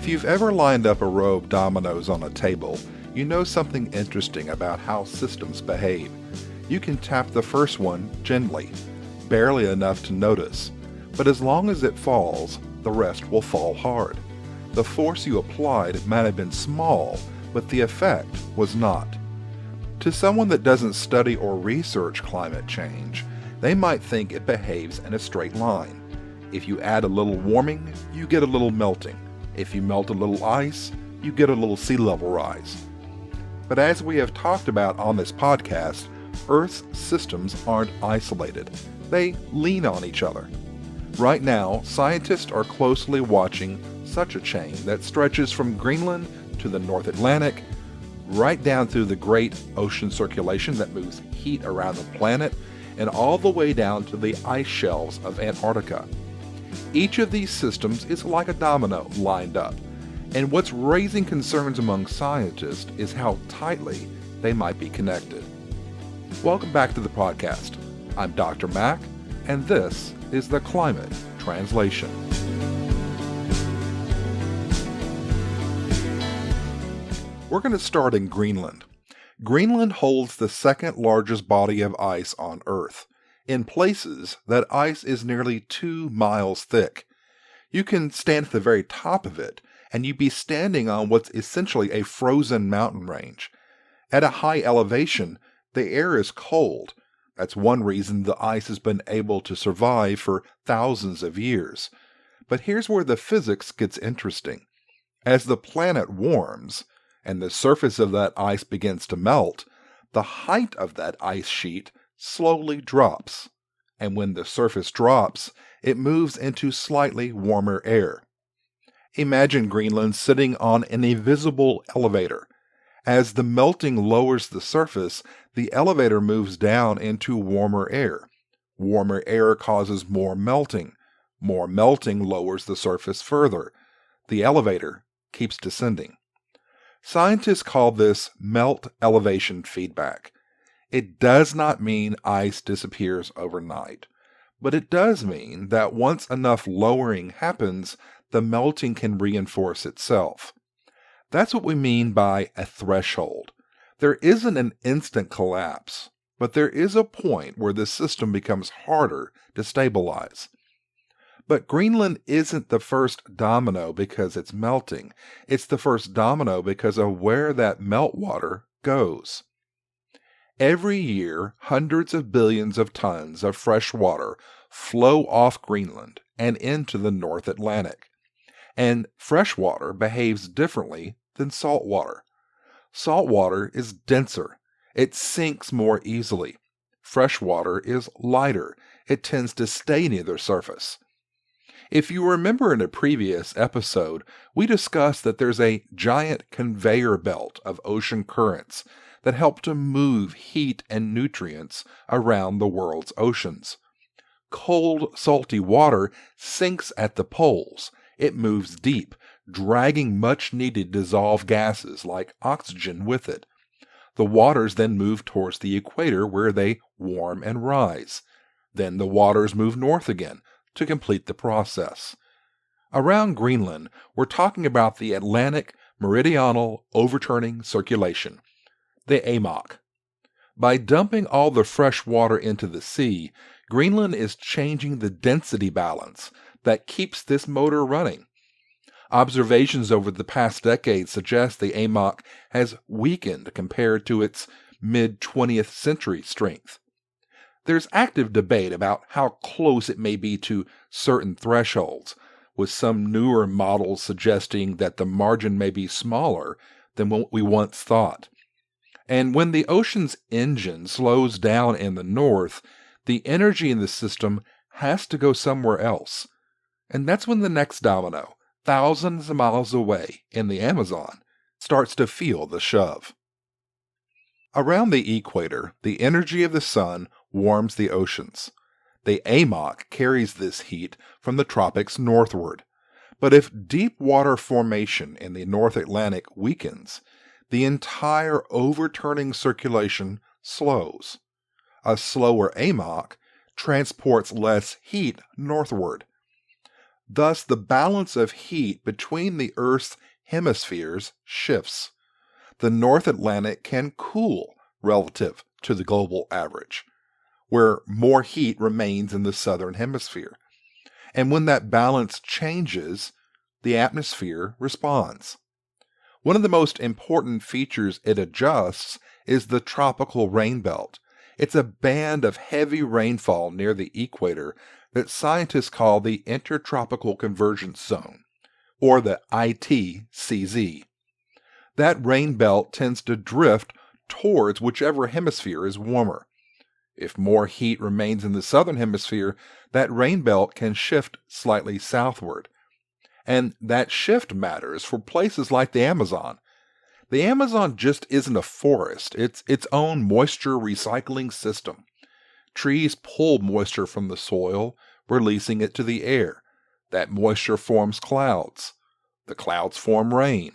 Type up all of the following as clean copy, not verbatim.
If you've ever lined up a row of dominoes on a table, you know something interesting about how systems behave. You can tap the first one gently, barely enough to notice, but as long as it falls, the rest will fall hard. The force you applied might have been small, but the effect was not. To someone that doesn't study or research climate change, they might think it behaves in a straight line. If you add a little warming, you get a little melting. If you melt a little ice, you get a little sea level rise. But as we have talked about on this podcast, Earth's systems aren't isolated. They lean on each other. Right now, scientists are closely watching such a chain that stretches from Greenland to the North Atlantic, right down through the great ocean circulation that moves heat around the planet, and all the way down to the ice shelves of Antarctica. Each of these systems is like a domino lined up, and what's raising concerns among scientists is how tightly they might be connected. Welcome back to the podcast. I'm Dr. Mack, and this is the Climate Translation. We're going to start in Greenland. Greenland holds the second largest body of ice on Earth. In places, that ice is nearly 2 miles thick. You can stand at the very top of it, and you'd be standing on what's essentially a frozen mountain range. At a high elevation, the air is cold. That's one reason the ice has been able to survive for thousands of years. But here's where the physics gets interesting. As the planet warms, and the surface of that ice begins to melt, the height of that ice sheet slowly drops. And when the surface drops, it moves into slightly warmer air. Imagine Greenland sitting on an invisible elevator. As the melting lowers the surface, the elevator moves down into warmer air. Warmer air causes more melting. More melting lowers the surface further. The elevator keeps descending. Scientists call this melt elevation feedback. It does not mean ice disappears overnight, but it does mean that once enough lowering happens, the melting can reinforce itself. That's what we mean by a threshold. There isn't an instant collapse, but there is a point where the system becomes harder to stabilize. But Greenland isn't the first domino because it's melting. It's the first domino because of where that meltwater goes. Every year, hundreds of billions of tons of fresh water flow off Greenland and into the North Atlantic. And fresh water behaves differently than salt water. Salt water is denser. It sinks more easily. Fresh water is lighter. It tends to stay near the surface. If you remember in a previous episode, we discussed that there's a giant conveyor belt of ocean currents that help to move heat and nutrients around the world's oceans. Cold, salty water sinks at the poles. It moves deep, dragging much-needed dissolved gases like oxygen with it. The waters then move towards the equator where they warm and rise. Then the waters move north again to complete the process. Around Greenland, we're talking about the Atlantic Meridional Overturning Circulation, the AMOC. By dumping all the fresh water into the sea, Greenland is changing the density balance that keeps this motor running. Observations over the past decade suggest the AMOC has weakened compared to its mid-20th century strength. There's active debate about how close it may be to certain thresholds, with some newer models suggesting that the margin may be smaller than what we once thought. And when the ocean's engine slows down in the north, the energy in the system has to go somewhere else. And that's when the next domino, thousands of miles away in the Amazon, starts to feel the shove. Around the equator, the energy of the sun warms the oceans. The AMOC carries this heat from the tropics northward. But if deep water formation in the North Atlantic weakens, the entire overturning circulation slows. A slower AMOC transports less heat northward. Thus, the balance of heat between the Earth's hemispheres shifts. The North Atlantic can cool relative to the global average, where more heat remains in the southern hemisphere. And when that balance changes, the atmosphere responds. One of the most important features it adjusts is the tropical rain belt. It's a band of heavy rainfall near the equator that scientists call the Intertropical Convergence Zone, or the ITCZ. That rain belt tends to drift towards whichever hemisphere is warmer. If more heat remains in the southern hemisphere, that rain belt can shift slightly southward. And that shift matters for places like the Amazon. The Amazon just isn't a forest, it's its own moisture recycling system. Trees pull moisture from the soil, releasing it to the air. That moisture forms clouds. The clouds form rain,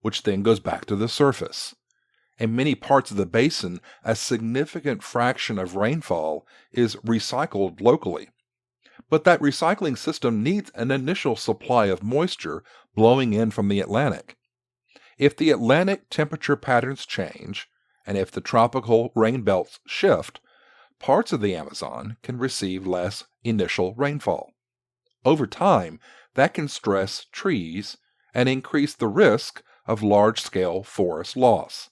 which then goes back to the surface. In many parts of the basin, a significant fraction of rainfall is recycled locally. But that recycling system needs an initial supply of moisture blowing in from the Atlantic. If the Atlantic temperature patterns change, and if the tropical rain belts shift, parts of the Amazon can receive less initial rainfall. Over time, that can stress trees and increase the risk of large-scale forest loss.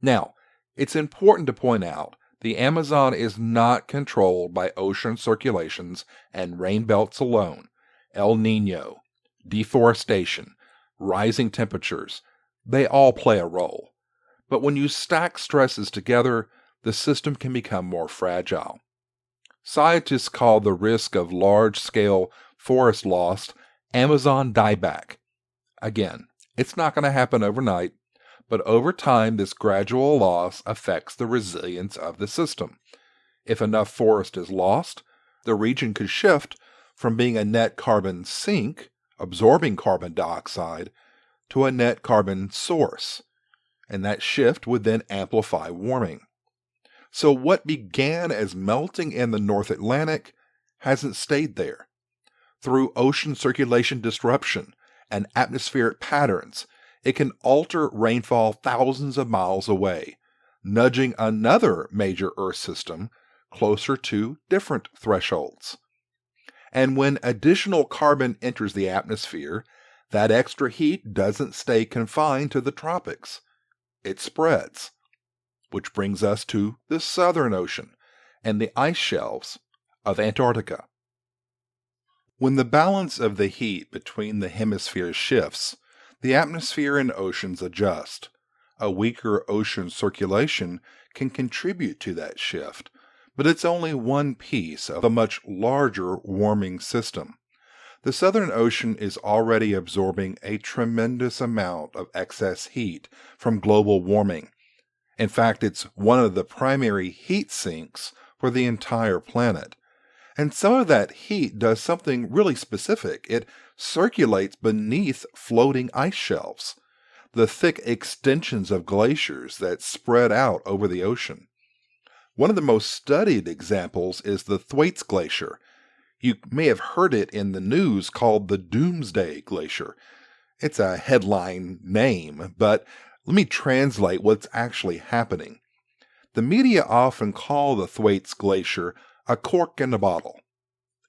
Now, it's important to point out the Amazon is not controlled by ocean circulations and rain belts alone. El Niño, deforestation, rising temperatures, they all play a role. But when you stack stresses together, the system can become more fragile. Scientists call the risk of large-scale forest loss Amazon dieback. Again, it's not going to happen overnight, but over time this gradual loss affects the resilience of the system. If enough forest is lost, the region could shift from being a net carbon sink, absorbing carbon dioxide, to a net carbon source, and that shift would then amplify warming. So what began as melting in the North Atlantic hasn't stayed there. Through ocean circulation disruption and atmospheric patterns, it can alter rainfall thousands of miles away, nudging another major Earth system closer to different thresholds. And when additional carbon enters the atmosphere, that extra heat doesn't stay confined to the tropics. It spreads, which brings us to the Southern Ocean and the ice shelves of Antarctica. When the balance of the heat between the hemispheres shifts, the atmosphere and oceans adjust. A weaker ocean circulation can contribute to that shift, but it's only one piece of a much larger warming system. The Southern Ocean is already absorbing a tremendous amount of excess heat from global warming. In fact, it's one of the primary heat sinks for the entire planet. And some of that heat does something really specific. It circulates beneath floating ice shelves, the thick extensions of glaciers that spread out over the ocean. One of the most studied examples is the Thwaites Glacier. You may have heard it in the news called the Doomsday Glacier. It's a headline name, but let me translate what's actually happening. The media often call the Thwaites Glacier a cork in a bottle.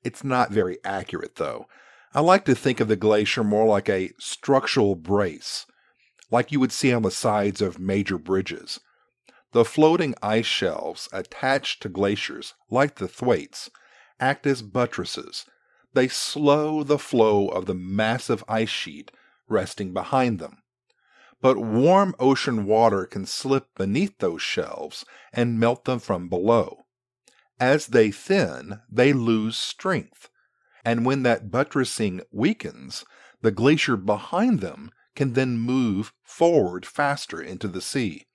It's not very accurate, though. I like to think of the glacier more like a structural brace, like you would see on the sides of major bridges. The floating ice shelves attached to glaciers, like the Thwaites, act as buttresses. They slow the flow of the massive ice sheet resting behind them. But warm ocean water can slip beneath those shelves and melt them from below. As they thin, they lose strength, and when that buttressing weakens, the glacier behind them can then move forward faster into the sea.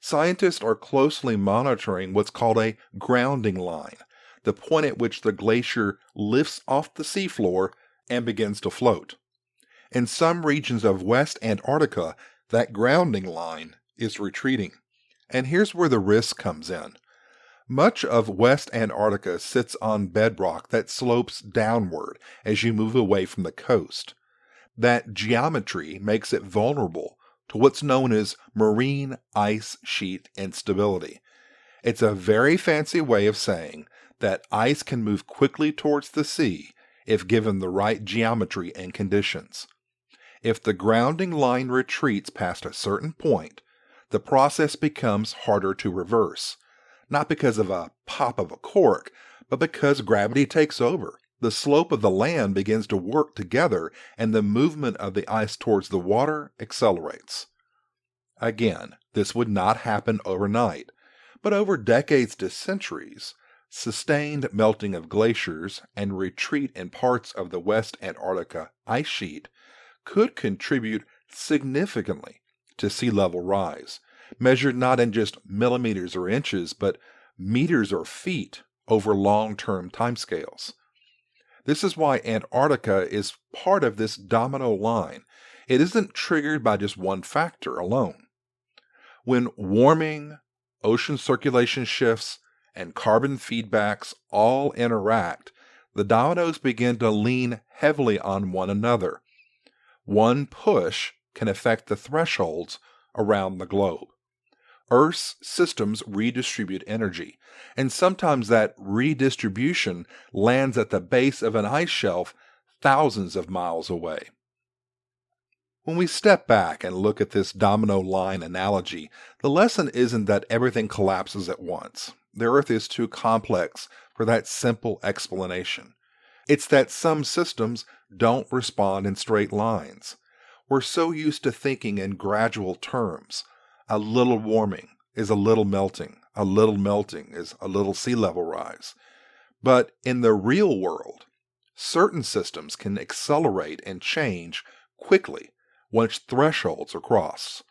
Scientists are closely monitoring what's called a grounding line, the point at which the glacier lifts off the seafloor and begins to float. In some regions of West Antarctica, that grounding line is retreating. And here's where the risk comes in. Much of West Antarctica sits on bedrock that slopes downward as you move away from the coast. That geometry makes it vulnerable to what's known as marine ice sheet instability. It's a very fancy way of saying that ice can move quickly towards the sea if given the right geometry and conditions. If the grounding line retreats past a certain point, the process becomes harder to reverse, not because of a pop of a cork, but because gravity takes over. The slope of the land begins to work together, and the movement of the ice towards the water accelerates. Again, this would not happen overnight, but over decades to centuries, sustained melting of glaciers and retreat in parts of the West Antarctica ice sheet could contribute significantly to sea level rise, measured not in just millimeters or inches, but meters or feet over long-term timescales. This is why Antarctica is part of this domino line. It isn't triggered by just one factor alone. When warming, ocean circulation shifts, and carbon feedbacks all interact, the dominoes begin to lean heavily on one another. One push can affect the thresholds around the globe. Earth's systems redistribute energy, and sometimes that redistribution lands at the base of an ice shelf thousands of miles away. When we step back and look at this domino line analogy, the lesson isn't that everything collapses at once. The Earth is too complex for that simple explanation. It's that some systems don't respond in straight lines. We're so used to thinking in gradual terms. A little warming is a little melting. A little melting is a little sea level rise. But in the real world, certain systems can accelerate and change quickly once thresholds are crossed.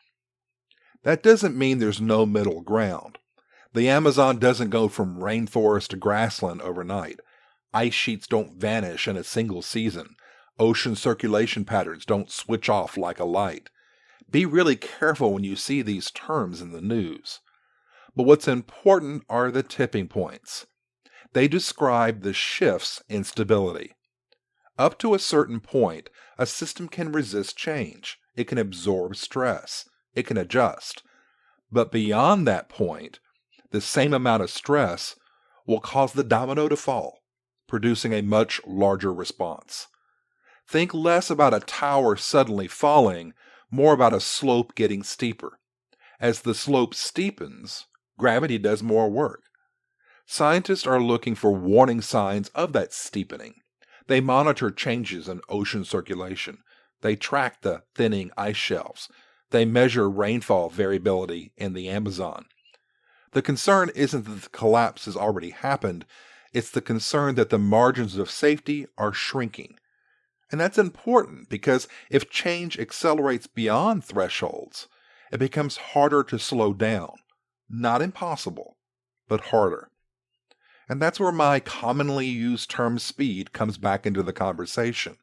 That doesn't mean there's no middle ground. The Amazon doesn't go from rainforest to grassland overnight. Ice sheets don't vanish in a single season. Ocean circulation patterns don't switch off like a light. Be really careful when you see these terms in the news. But what's important are the tipping points. They describe the shifts in stability. Up to a certain point, a system can resist change. It can absorb stress. It can adjust. But beyond that point, the same amount of stress will cause the domino to fall, producing a much larger response. Think less about a tower suddenly falling, more about a slope getting steeper. As the slope steepens, gravity does more work. Scientists are looking for warning signs of that steepening. They monitor changes in ocean circulation. They track the thinning ice shelves. They measure rainfall variability in the Amazon. The concern isn't that the collapse has already happened, it's the concern that the margins of safety are shrinking. And that's important because if change accelerates beyond thresholds, it becomes harder to slow down. Not impossible, but harder. And that's where my commonly used term speed comes back into the conversation.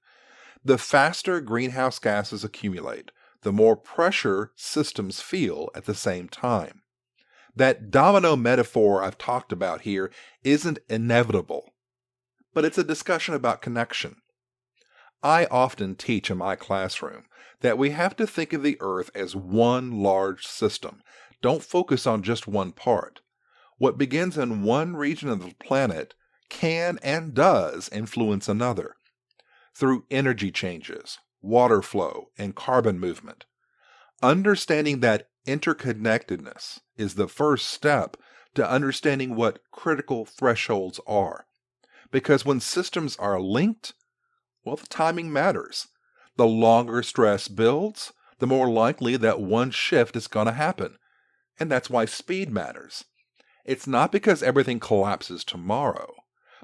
The faster greenhouse gases accumulate, the more pressure systems feel at the same time. That domino metaphor I've talked about here isn't inevitable, but it's a discussion about connection. I often teach in my classroom that we have to think of the Earth as one large system. Don't focus on just one part. What begins in one region of the planet can and does influence another through energy changes, water flow, and carbon movement. Understanding that interconnectedness is the first step to understanding what critical thresholds are. Because when systems are linked, well, the timing matters. The longer stress builds, the more likely that one shift is going to happen. And that's why speed matters. It's not because everything collapses tomorrow,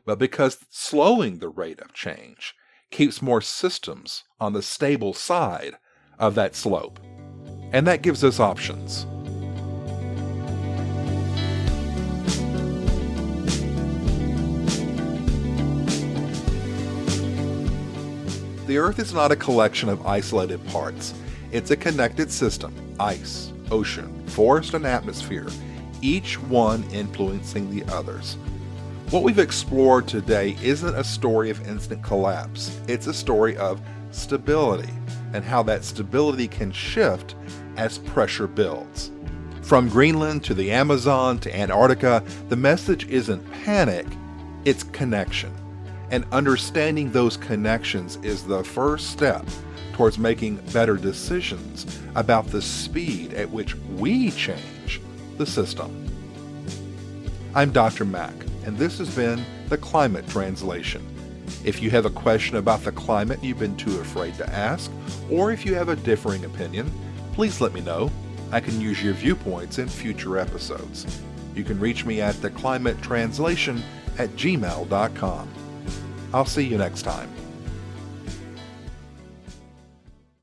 but because slowing the rate of change keeps more systems on the stable side of that slope. And that gives us options. The Earth is not a collection of isolated parts. It's a connected system: ice, ocean, forest, and atmosphere, each one influencing the others. What we've explored today isn't a story of instant collapse. It's a story of stability and how that stability can shift as pressure builds. From Greenland to the Amazon to Antarctica, the message isn't panic, it's connection. And understanding those connections is the first step towards making better decisions about the speed at which we change the system. I'm Dr. Mack, and this has been the Climate Translation. If you have a question about the climate you've been too afraid to ask, or if you have a differing opinion, please let me know. I can use your viewpoints in future episodes. You can reach me at theclimatetranslation@gmail.com. I'll see you next time.